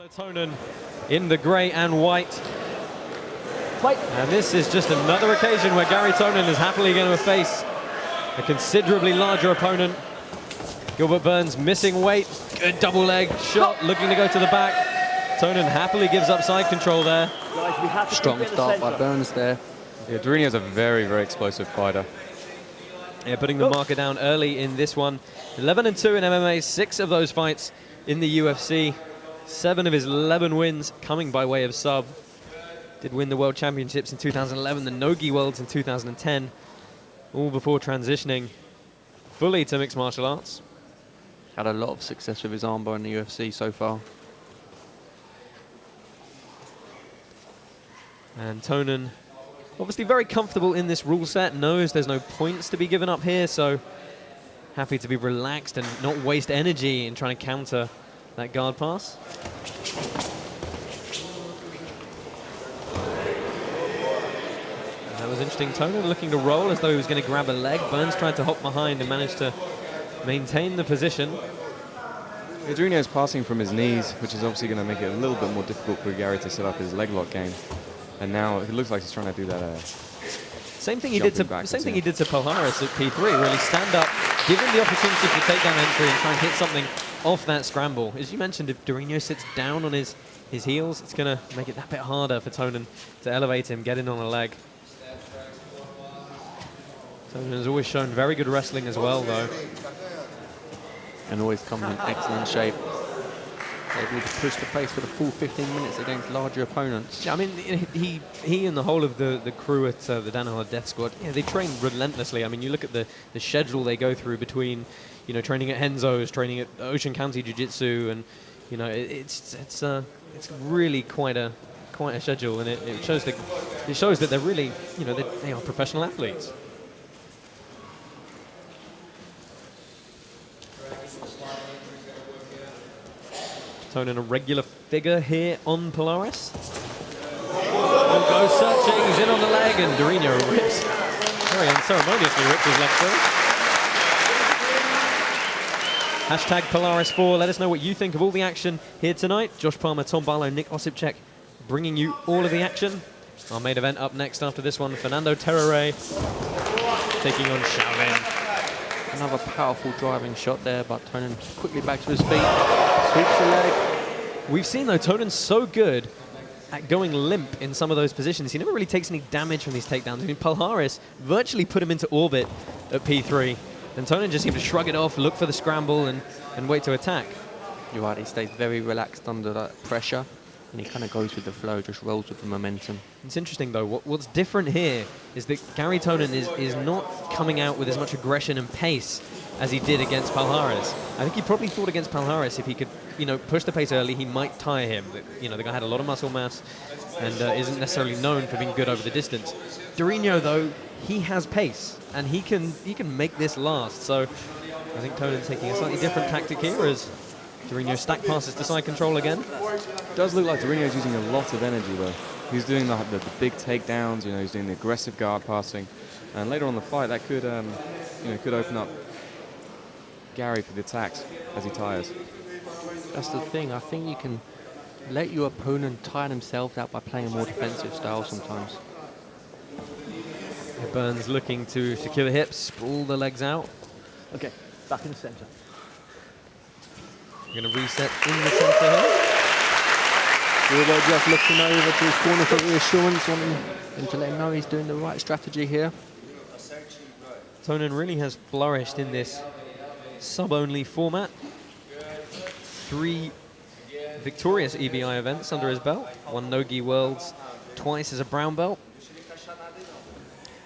Tonon in the grey and white. Fight. And this is just another occasion where Garry Tonon is happily going to face a considerably larger opponent. Gilbert Burns missing weight. Good double leg shot, looking to go to the back. Tonon happily gives up side control there. Strong start by Burns there. Yeah, Durinho's a very, very explosive fighter. Yeah, putting the marker down early in this one. 11-2 in MMA, 6 of those fights in the UFC. 7 of his 11 wins coming by way of sub. Did win the World Championships in 2011, the No-Gi Worlds in 2010, all before transitioning fully to mixed martial arts. Had a lot of success with his armbar in the UFC so far. And Tonon, obviously very comfortable in this rule set, knows there's no points to be given up here, so happy to be relaxed and not waste energy in trying to counter that guard pass. And that was interesting. Tonon looking to roll as though he was going to grab a leg. Burns tried to hop behind and managed to maintain the position. Yeah, Durinho's passing from his knees, which is obviously going to make it a little bit more difficult for Garry to set up his leg lock game. And now it looks like he's trying to do that. Same thing he did to Polaris at P3. Really stand up, give him the opportunity for takedown entry and try and hit something off that scramble. As you mentioned, if Durinho sits down on his heels, it's going to make it that bit harder for Tonon to elevate him, get in on a leg. Tonon has always shown very good wrestling as well, though. And always coming in excellent shape. Able to push the pace for the full 15 minutes against larger opponents. Yeah, I mean, he and the whole of the crew at the Danaher Death Squad, yeah, they train relentlessly. I mean, you look at the schedule they go through between, you know, training at Henzo's, training at Ocean County Jiu-Jitsu, and you know, it's really quite a schedule, and it shows that they're really, you know, they are professional athletes. Tonon a regular figure here on Polaris. Will go searching, he's in on the leg, and Durinho rips, very unceremoniously rips his leg through. Hashtag Polaris4, let us know what you think of all the action here tonight. Josh Palmer, Tom Barlow, Nick Osipchek bringing you all of the action. Our main event up next after this one, Fernando Terrere taking on Shaolin. Another powerful driving shot there, but Tonon quickly back to his feet, sweeps the leg. We've seen, though, Tonon's so good at going limp in some of those positions. He never really takes any damage from these takedowns. I mean, Polaris virtually put him into orbit at P3. And Tonon just seemed to shrug it off, look for the scramble, and wait to attack. You're right, he stays very relaxed under that pressure, and he kind of goes with the flow, just rolls with the momentum. It's interesting, though. What's different here is that Garry Tonon is not coming out with as much aggression and pace as he did against Polaris. I think he probably thought against Polaris, if he could, you know, push the pace early, he might tire him. You know, the guy had a lot of muscle mass and isn't necessarily known for being good over the distance. Durinho, though, he has pace, and he can make this last. So I think Tonon's taking a slightly different tactic here as Durinho stack passes to side control again. It does look like Durinho's using a lot of energy, though. He's doing the big takedowns, you know, he's doing the aggressive guard passing. And later on in the fight, that could, you know, could open up Garry for the attacks as he tires. That's the thing. I think you can let your opponent tire himself out by playing a more defensive style sometimes. Burns looking to secure the hips, sprawl the legs out. Okay, back in the center. We're going to reset in the center here. Gilbert just looking over to his corner for reassurance, wanting him to let him know he's doing the right strategy here. Tonon really has flourished in this sub-only format. 3 victorious EBI events under his belt. 1 No-Gi Worlds, twice as a brown belt.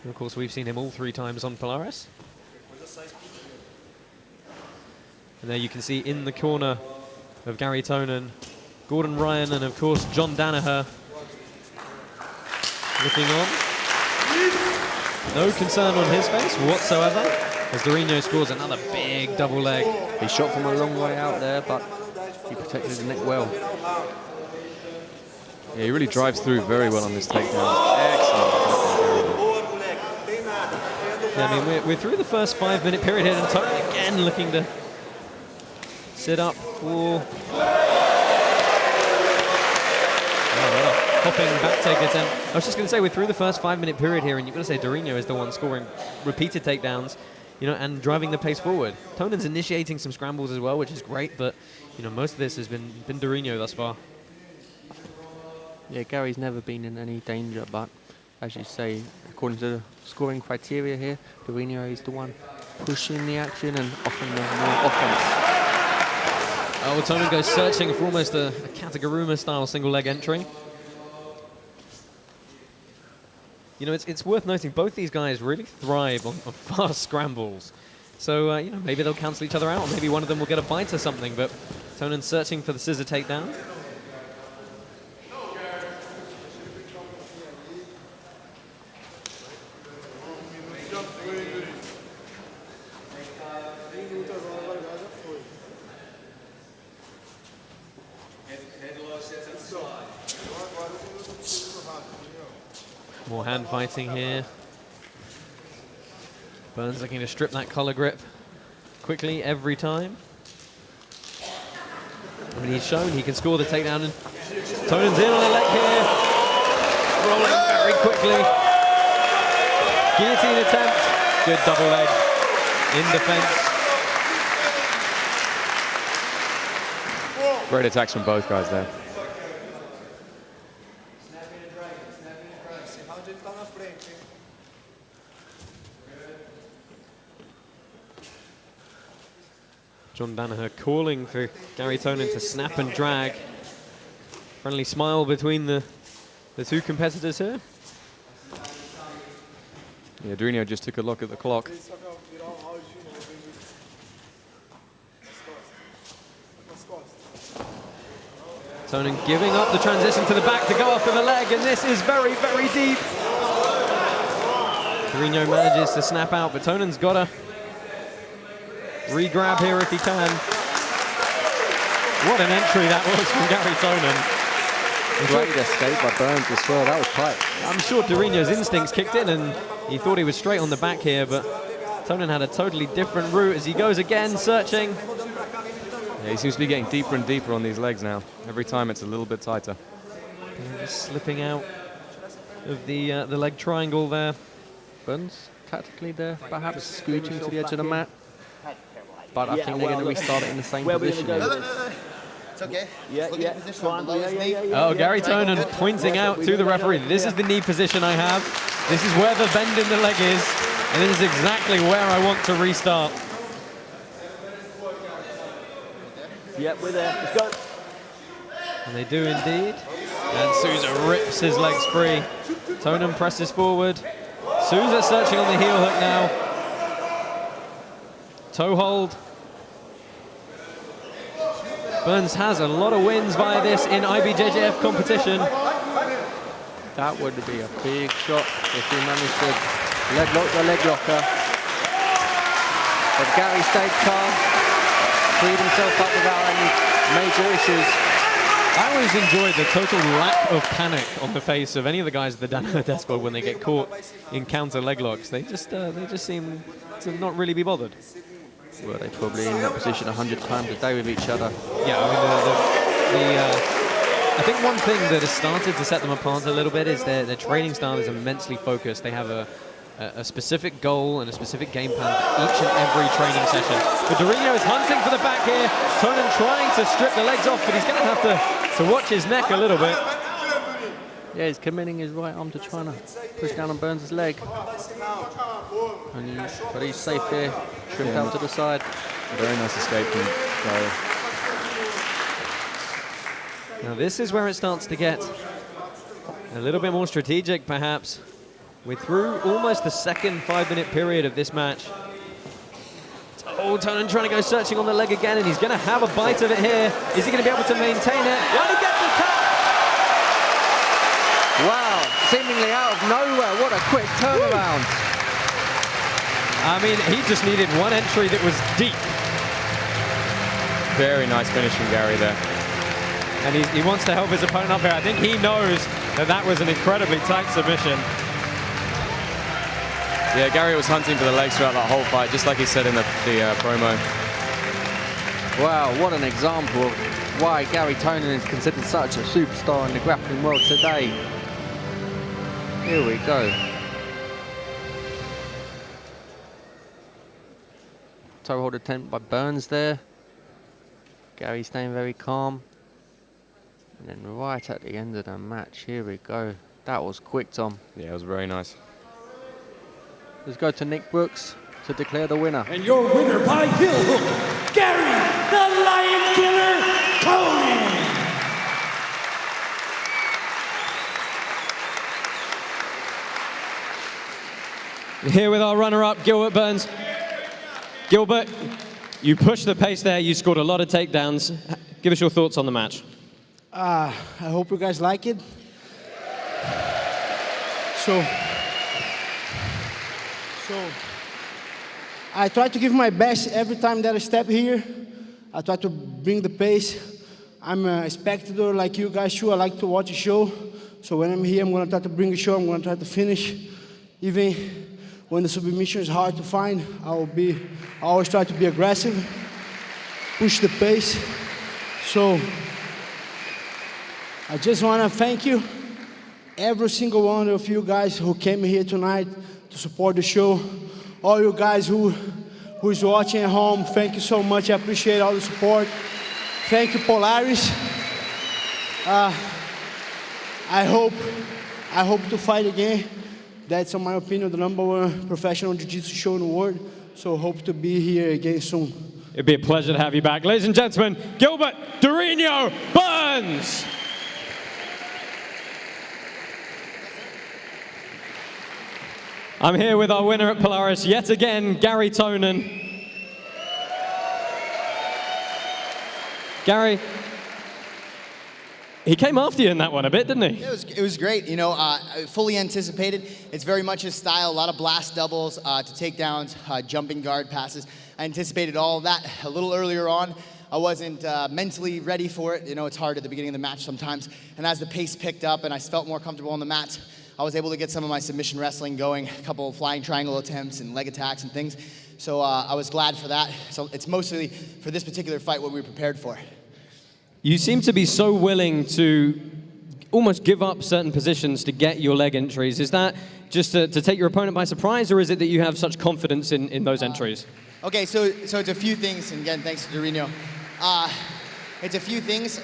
And of course, we've seen him all 3 times on Polaris. And there you can see in the corner of Garry Tonon, Gordon Ryan, and of course John Danaher looking on. No concern on his face whatsoever as Durinho scores another big double leg. He shot from a long way out there, but he protected his neck well. Yeah, he really drives through very well on this takedown. Excellent. Yeah, I mean, we're through the first 5-minute period here, and Tonon again looking to sit up for hopping back take attempt. I was just going to say, we're through the first 5-minute period here, and you've got to say Durinho is the one scoring repeated takedowns, and driving the pace forward. Tonon's initiating some scrambles as well, which is great, but, most of this has been Durinho thus far. Yeah, Gary's never been in any danger, but as you say, according to the scoring criteria here, Durinho is the one pushing the action and offering the more offense. Oh, Tonon goes searching for almost a Kataguruma-style single leg entry. It's worth noting both these guys really thrive on fast scrambles. So, maybe they'll cancel each other out, or maybe one of them will get a bite or something, but Tonon searching for the scissor takedown. More hand fighting here. Burns looking to strip that collar grip quickly every time. I mean, he's shown he can score the takedown, and Tonon's in on the leg here. Rolling very quickly. Guillotine attempt. Good double leg in defense. Great attacks from both guys there. John Danaher calling for Garry Tonon to snap and drag. Friendly smile between the two competitors here. Yeah, Durinho just took a look at the clock. Tonon giving up the transition to the back to go after the leg, and this is very, very deep. Durinho manages to snap out, but Tonon's got to re-grab here if he can. What an entry that was from Garry Tonon. Great escape by Burns as well, that was tight. I'm sure Durinho's instincts kicked in and he thought he was straight on the back here, but Tonon had a totally different route as he goes again, searching. Yeah, he seems to be getting deeper and deeper on these legs now. Every time it's a little bit tighter. Just slipping out of the leg triangle there. Burns tactically there, perhaps scooting to the edge of the mat. But I think they're going to restart it in the same position. It's okay. Yeah. Oh, Garry Tonon pointing out to the referee, this is the knee position I have. This is where the bend in the leg is. And this is exactly where I want to restart. Yep, we're there. Let's go. And they do indeed. And Souza rips his legs free. Tonon presses forward. Souza searching on the heel hook now. Toe hold. Burns has a lot of wins via this in IBJJF competition. That would be a big shot if he managed to leg lock the leg locker. But Garry stayed calm, freed himself up without any major issues. I always enjoy the total lack of panic on the face of any of the guys at the Danaher death squad when they get caught in counter leg locks. They just seem to not really be bothered. Well, they're probably in that position 100 times a day with each other. Yeah, I mean, I think one thing that has started to set them apart a little bit is their training style is immensely focused. They have a specific goal and a specific game plan for each and every training session. But Durinho is hunting for the back here. Tonon trying to strip the legs off, but he's going to have to watch his neck a little bit. Yeah, he's committing his right arm to trying to push down on Burns' leg. But he's safe here, trimmed out to the side. Very nice escape from Garry. Now this is where it starts to get a little bit more strategic, perhaps. We're through almost the second 5-minute period of this match. Oh, Tonon trying to go searching on the leg again, and he's going to have a bite of it here. Is he going to be able to maintain it? Will he get the tap? Wow, seemingly out of nowhere, what a quick turnaround. I mean, he just needed one entry that was deep. Very nice finish from Garry there. And he wants to help his opponent up here. I think he knows that was an incredibly tight submission. Yeah, Garry was hunting for the legs throughout that whole fight, just like he said in the promo. Wow, what an example of why Garry Tonon is considered such a superstar in the grappling world today. Here we go. Toe hold attempt by Burns there. Garry staying very calm. And then right at the end of the match, here we go. That was quick, Tom. Yeah, it was very nice. Let's go to Nick Brooks to declare the winner. And your winner by heel hook, Garry the Lion Killer Tonon. Here with our runner-up, Gilbert Burns. Gilbert, you pushed the pace there. You scored a lot of takedowns. Give us your thoughts on the match. I hope you guys like it. So I try to give my best every time that I step here. I try to bring the pace. I'm a spectator like you guys too. I like to watch a show. So when I'm here, I'm gonna try to bring a show. I'm gonna try to finish. Even when the submission is hard to find, I always try to be aggressive, push the pace. So I just wanna thank you, every single one of you guys who came here tonight to support the show. All you guys who's watching at home, thank you so much. I appreciate all the support. Thank you, Polaris. I hope to fight again. That's, in my opinion, the #1 professional jiu-jitsu show in the world. So hope to be here again soon. It'd be a pleasure to have you back. Ladies and gentlemen, Gilbert Dorino Burns. I'm here with our winner at Polaris yet again, Garry Tonon. Garry, he came after you in that one a bit, didn't he? It was great. You know, fully anticipated. It's very much his style. A lot of blast doubles to takedowns, jumping guard passes. I anticipated all of that a little earlier on. I wasn't mentally ready for it. You know, it's hard at the beginning of the match sometimes. And as the pace picked up and I felt more comfortable on the mat, I was able to get some of my submission wrestling going, a couple of flying triangle attempts and leg attacks and things. So I was glad for that. So it's mostly for this particular fight what we were prepared for. You seem to be so willing to almost give up certain positions to get your leg entries. Is that just to take your opponent by surprise, or is it that you have such confidence in those entries? Okay, so it's a few things, and again, thanks to Dorino. It's a few things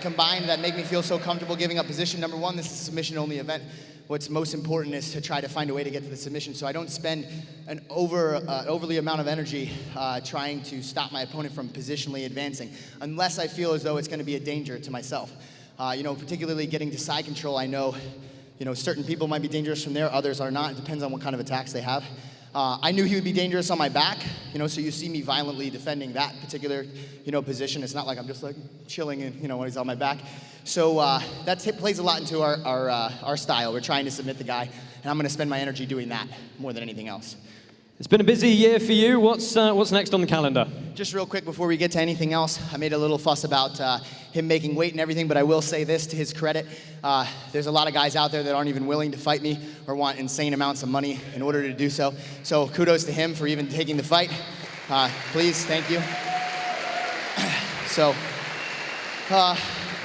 combined that make me feel so comfortable giving up position. Number one, this is a submission-only event. What's most important is to try to find a way to get to the submission, so I don't spend an overly amount of energy trying to stop my opponent from positionally advancing, unless I feel as though it's going to be a danger to myself. You know, particularly getting to side control, I know, you know, certain people might be dangerous from there, others are not. It depends on what kind of attacks they have. I knew he would be dangerous on my back, you know, so you see me violently defending that particular, you know, position. It's not like I'm just like chilling and, you know, when he's on my back. So that plays a lot into our style. We're trying to submit the guy, and I'm going to spend my energy doing that more than anything else. It's been a busy year for you. What's next on the calendar? Just real quick before we get to anything else, I made a little fuss about him making weight and everything, but I will say this to his credit. There's a lot of guys out there that aren't even willing to fight me or want insane amounts of money in order to do so. So kudos to him for even taking the fight. Please, thank you. So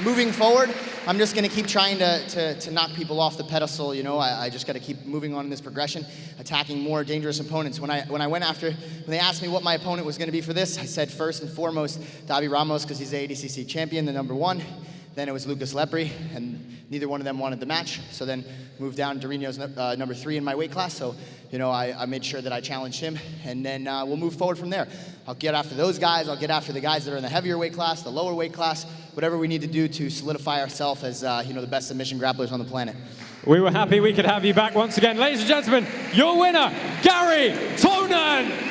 moving forward, I'm just going to keep trying to knock people off the pedestal. You know, I just got to keep moving on in this progression, attacking more dangerous opponents. When they asked me what my opponent was going to be for this, I said first and foremost Davi Ramos, because he's the ADCC champion, the #1. Then it was Lucas Lepri, and neither one of them wanted the match. So then moved down to Reno's #3 in my weight class. So, you know, I made sure that I challenged him, and then we'll move forward from there. I'll get after those guys. I'll get after the guys that are in the heavier weight class, the lower weight class, whatever we need to do to solidify ourselves as, you know, the best submission grapplers on the planet. We were happy we could have you back once again. Ladies and gentlemen, your winner, Garry Tonon.